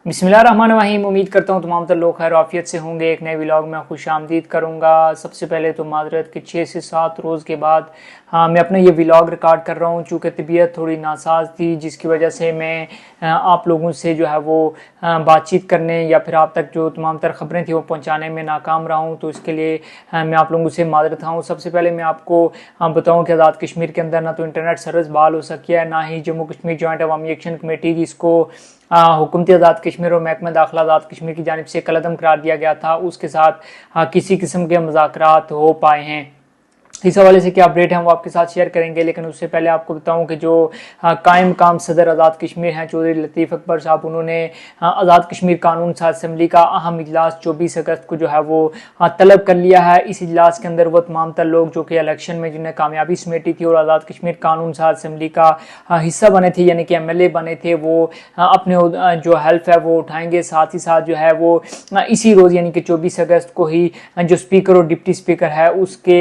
बिस्मिल्लाहिर्रहमानिर्रहीम। उम्मीद करता हूँ तमाम तर लोग खैर आफियत से होंगे। एक नए व्लॉग में खुश आमदीद करूँगा। सबसे पहले तो माजरत कि 6 से 7 रोज़ के बाद मैं अपना ये व्लॉग रिकॉर्ड कर रहा हूँ, चूँकि तबीयत थोड़ी नासाज थी, जिसकी वजह से मैं आप लोगों से जो है वो बातचीत करने या फिर आप तक जो तमाम तर ख़बरें थी वो पहुँचाने में नाकाम रहा हूँ। तो इसके लिए मैं आप लोगों से माजरत हूँ। सबसे पहले मैं आपको बताऊँ कि आज़ाद कश्मीर के अंदर ना तो इंटरनेट सर्विस बहाल हो सकी है, ना ही जम्मू कश्मीर जॉइंट अवामी एक्शन कमेटी जिसको हुकूमती आज़ाद कश्मीर और महकमा दाखिला आज़ाद कश्मीर की जानिब से कलअदम करार दिया गया था, उसके साथ किसी किस्म के मुज़ाकरात हो पाए हैं। इस हवाले से क्या अपडेट है वो आपके साथ शेयर करेंगे, लेकिन उससे पहले आपको बताऊं कि जो कायम काम सदर आज़ाद कश्मीर हैं चौधरी लतीफ़ अकबर साहब, उन्होंने आज़ाद कश्मीर कानून साज असम्बली का अहम इजलास 24 अगस्त को जो है वो तलब कर लिया है। इस इजलास के अंदर वो तमाम तर लोग जो कि इलेक्शन में जिन्हें कामयाबी समेटी थी और आज़ाद कश्मीर कानून साज असम्बली का हिस्सा बने थे, यानी कि MLA बने थे, वो अपने जो हेल्प है वो उठाएंगे। साथ ही साथ जो है वो इसी रोज़ यानी कि 24 अगस्त को ही जो स्पीकर और डिप्टी स्पीकर है उसके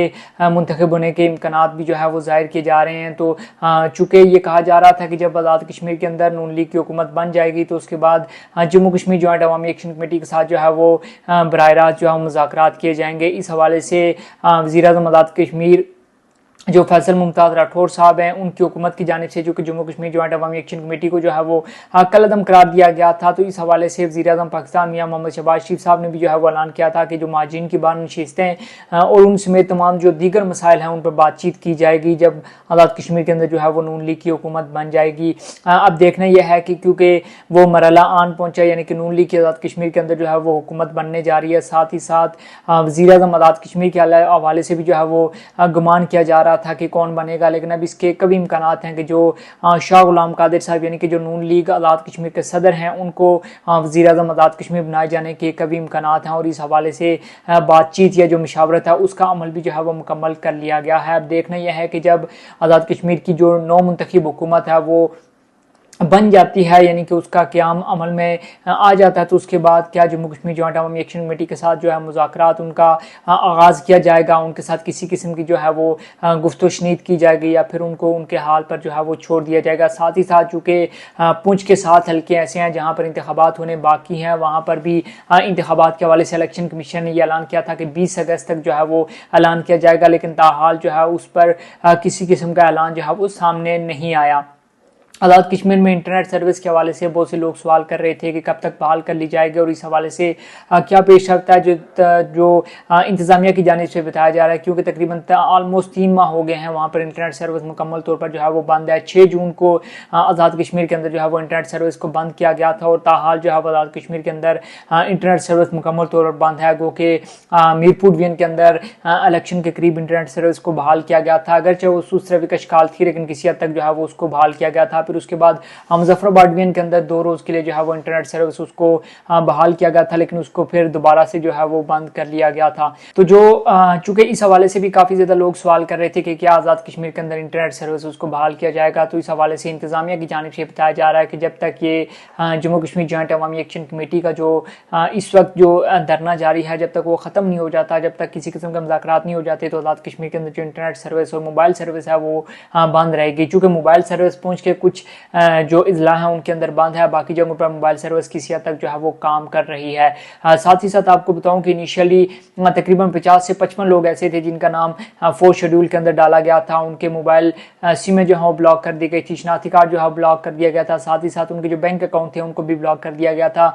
मुंतखब होने के इम्कानात भी जो है वो जाहिर किए जा रहे हैं। तो चूँकि ये कहा जा रहा था कि जब आज़ाद कश्मीर के अंदर नून लीग की हुकूमत बन जाएगी तो उसके बाद जम्मू कश्मीर जॉइंट अवामी एक्शन कमेटी के साथ जो है वो बराह रास्त जो है मुज़ाकरात किए जाएंगे। इस हवाले से वज़ीर-ए-आज़म आज़ाद कश्मीर जो फैसल मुमताज़ राठौर साहब हैं उनकी हुकूमत की जानिब से जो कि जम्मू कश्मीर जॉइंट अवामी एक्शन कमेटी को जो है वो कलअदम करार दिया गया था। तो इस हवाले से वज़ीर-ए-आज़म पाकिस्तान मियां मोहम्मद शहबाज शरीफ साहब ने भी जो है वो ऐलान किया था कि जो महाजरीन की बार नशिस्तें और उन समेत तमाम जो दीगर मसाइल हैं उन पर बातचीत की जाएगी जब आज़ाद कश्मीर के अंदर जो है वो नून लीग की हुकूमत बन जाएगी। अब देखना यह है कि क्योंकि वो मरहला आन पहुँचा, यानी कि नून लीग की आज़ाद कश्मीर के अंदर जो है वो हुकूमत बनने जा रही है। साथ ही साथ वज़ीर-ए-आज़म आज़ाद कश्मीर के हवाले से भी जो है वो गुमान किया जा रहा था कि कौन बने, लेकिन अब इसके कभी इम्कानात हैं कि जो शाह गुलाम कादिर साहब यानी कि जो नून लीग आज़ाद कश्मीर के सदर हैं उनको वज़ीर-ए-आज़म आज़ाद कश्मीर बनाए जाने के कभी इम्कानात हैं। और इस हवाले से बातचीत या जो मशावरत है उसका अमल भी जो है वो मुकम्मल कर लिया गया है। अब देखना यह है कि जब आज़ाद कश्मीर की जो नौ मुंतखब हुकूमत है वो बन जाती है, यानी कि उसका क़याम अमल में आ जाता है, तो उसके बाद क्या जम्मू कश्मीर जॉइंट अवामी एक्शन कमेटी के साथ जो है मुज़ाकरात उनका आगाज़ किया जाएगा, उनके साथ किसी किस्म की जो है वो गुफ्तगू शनीद की जाएगी या फिर उनको उनके हाल पर जो है वो छोड़ दिया जाएगा। साथ ही साथ चूँकि पुंछ के 7 हल्के ऐसे हैं जहाँ पर इंतखाबात होने बाकी हैं, वहाँ पर भी इंतखाबात के हवाले से इलेक्शन कमीशन ने यह ऐलान किया था कि 20 अगस्त तक जो है वो ऐलान किया जाएगा, लेकिन ताहाल जो है उस पर किसी किस्म का ऐलान जो है वो सामने नहीं आया। आज़ाद कश्मीर में इंटरनेट सर्विस के हवाले से बहुत से लोग सवाल कर रहे थे कि कब तक बहाल कर ली जाएगी और इस हवाले से क्या पेश रफ्त है जो इंतज़ामिया की जानिब से बताया जा रहा है, क्योंकि तकरीबन ऑलमोस्ट 3 माह हो गए हैं वहाँ पर इंटरनेट सर्विस मुकम्मल तौर पर जो है वो बंद है। 6 जून को आज़ाद कश्मीर के अंदर जो है वो इंटरनेट सर्विस को बंद किया गया था और ताहाल जो है वो आज़ाद कश्मीर के अंदर इंटरनेट सर्विस मुकम्मल तौर पर बंद है। गो कि मीरपुर डिवीजन के अंदर इलेक्शन के करीब इंटरनेट सर्विस को बहाल किया गया था, अगरचे उस तरह कशकाल थी लेकिन किसी हद तक जो है वो उसको बहाल किया गया था। फिर उसके बाद मुजफ्फराबाद डिवीजन के अंदर 2 रोज़ के लिए जो है वो इंटरनेट सर्विस उसको बहाल किया गया था, लेकिन उसको फिर दोबारा से जो है वो बंद कर लिया गया था। तो जो चूँकि इस हवाले से भी काफ़ी ज़्यादा लोग सवाल कर रहे थे कि क्या आज़ाद कश्मीर के अंदर इंटरनेट सर्विस उसको बहाल किया जाएगा, तो इस हवाले से इंतज़ामिया की जानिब से बताया जा रहा है कि जब तक ये जम्मू कश्मीर जॉइंट अवामी एक्शन कमेटी का जो इस वक्त जो धरना जारी है जब तक वो ख़त्म नहीं हो जाता, जब तक किसी किस्म के मुज़ाकरात नहीं हो जाते, तो आज़ाद कश्मीर के अंदर जो इंटरनेट सर्विस और मोबाइल सर्विस है वो बंद रहेगी। चूँकि मोबाइल सर्विस पहुँच के कुछ जो इजला हैं उनके अंदर बंद है, बाकी जगहों पर मोबाइल सर्विस किसी हद तक जो है वो काम कर रही है। साथ ही साथ आपको बताऊं कि इनिशियली तकरीबन 50 से 55 लोग ऐसे थे जिनका नाम 4 शेड्यूल के अंदर डाला गया था, उनके मोबाइल सिमें जो है वो ब्लॉक कर दी गई थी, शनाख्ती कार्ड जो है ब्लॉक कर दिया गया था, साथ ही साथ उनके जो बैंक अकाउंट थे उनको भी ब्लॉक कर दिया गया था।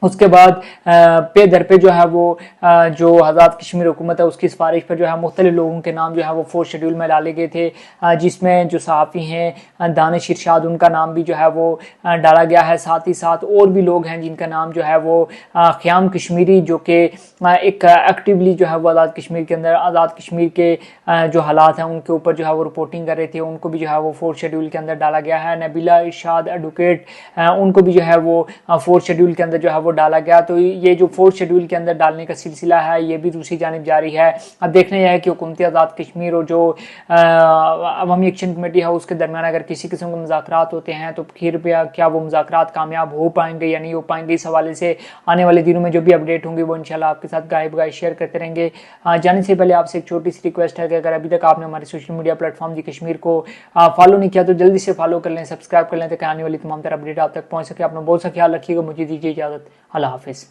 उसके बाद पे दर पे जो है वो जो आज़ाद कश्मीर हुकूमत है उसकी सिफारिश पर जो है मुख्तलिफ लोगों के नाम जो है वो 4 शेड्यूल में डाले गए थे, जिसमें जो सहाफ़ी हैं दानिश इरशाद उनका नाम भी जो है वो डाला गया है। साथ ही साथ और भी लोग हैं जिनका नाम जो है वो क़याम कश्मीरी, जो कि एक एक्टिवली जो है वो आज़ाद कश्मीर के अंदर आज़ाद कश्मीर के जो हालात हैं उनके ऊपर जो है वो रिपोर्टिंग कर रहे थे, उनको भी जो है वो 4 शेड्यूल के अंदर डाला गया है। नबीला इरशाद एडवोकेट उनको भी जो है वो 4 शेड्यूल के अंदर जो है वो डाला गया। तो ये जो 4th शेड्यूल के अंदर डालने का सिलसिला है ये भी दूसरी जानिब जारी है। अब देखना यह है कि हुकूमत आज़ाद कश्मीर और जो अवामी एक्शन कमेटी है उसके दरमियान अगर किसी किस्म के मुज़ाकरात होते हैं तो फिर क्या वो मुज़ाकरात कामयाब हो पाएंगे या नहीं हो पाएंगे, इस हवाले से आने वाले दिनों में जो भी अपडेट होंगे वो इंशाल्लाह आपके साथ गाय बगाए शेयर करते रहेंगे। जाने से पहले आपसे एक छोटी सी रिक्वेस्ट है कि अगर अभी तक आपने हमारे सोशल मीडिया प्लेटफॉर्म जी कश्मीर को फॉलो नहीं किया तो जल्दी से फॉलो कर लें, सब्सक्राइब कर लें ताकि आने वाली तमाम तरह अपडेट आप तक पहुँच सके। अपना बहुत सा ख्याल रखिएगा, मुझे दीजिए इजाज़त। अल्लाह हाफिज़।